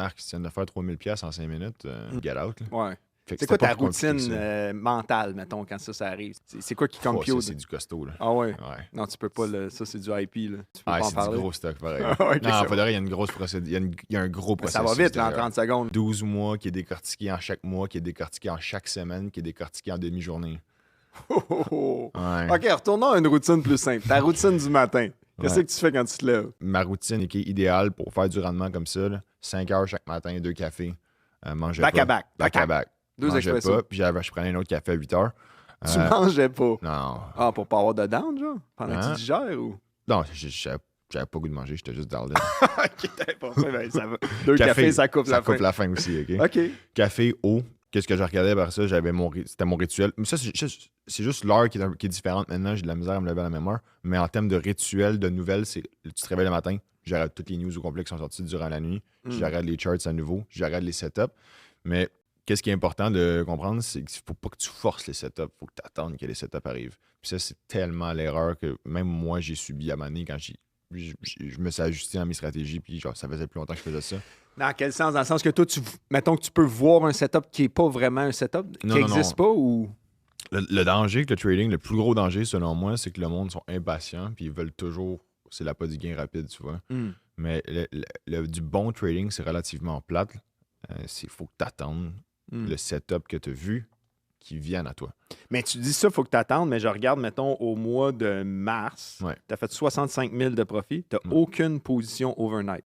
Arc, si tu viens de faire 3000$ en 5 minutes, get out. Là. Ouais. Fait que C'est quoi c'était ta pas plus compliqué que ça. routine mentale, mettons, quand ça arrive? C'est quoi qui Oh, compute? ça, c'est du costaud. Là. Ah ouais? Ouais. Non, tu peux pas. Ça, c'est du IP. Là. Tu peux Ah, pas en c'est parler. du gros stock, pareil. Ok, Non, ça faudrait, il y a une grosse procédure. Il y a un gros va. processus. Ça va vite, là, en derrière. 30 secondes. 12 mois qui est décortiqué en chaque mois, qui est décortiqué en chaque semaine, qui est décortiqué en demi-journée. Oh, oh, oh. Ouais. OK, retournons à une routine plus simple. Ta routine du matin. Qu'est-ce Ouais. que tu fais quand tu te lèves? Ma routine est idéale pour faire du rendement comme ça. Là. 5 heures chaque matin, 2 cafés. Mangeais Back pas. à back. Back à back. 2 Mangeais expressos. pas, puis je prenais un autre café à 8 heures. Tu mangeais pas. Non. Ah, pour pas avoir de down, genre? Pendant que Hein? tu digères ou? Non, j'avais pas goût de manger, j'étais juste down. OK, t'avais pas faim, ben, ça va. 2 cafés, ça coupe la faim. Ça coupe la faim aussi, OK? OK. Café, eau. Qu'est-ce que je regardais par ça? C'était mon rituel. Mais ça, c'est juste l'heure qui est différente maintenant. J'ai de la misère à me lever à la même heure. Mais en termes de rituel, de nouvelles, c'est tu te réveilles le matin, j'arrête toutes les news au complet qui sont sorties durant la nuit. J'arrête les charts à nouveau. J'arrête les setups. Mais qu'est-ce qui est important de comprendre, c'est qu'il faut pas que tu forces les setups. Il faut que tu attendes que les setups arrivent. Puis ça, c'est tellement l'erreur que même moi, j'ai subi à ma quand je me suis ajusté dans mes stratégies. Puis genre, ça faisait plus longtemps que je faisais ça. Dans quel sens? Dans le sens que toi, mettons que tu peux voir un setup qui n'est pas vraiment un setup, qui n'existe pas ou. Le danger que le trading, le plus gros danger selon moi, c'est que le monde sont impatients puis ils veulent toujours. C'est l'appât du gain rapide, tu vois. Mais du bon trading, c'est relativement plate. Il faut que tu attendes le setup que tu as vu qui vienne à toi. Mais tu dis ça, il faut que tu attendes, mais je regarde, mettons, au mois de mars, Ouais. tu as fait 65 000 de profit, tu n'as aucune position overnight.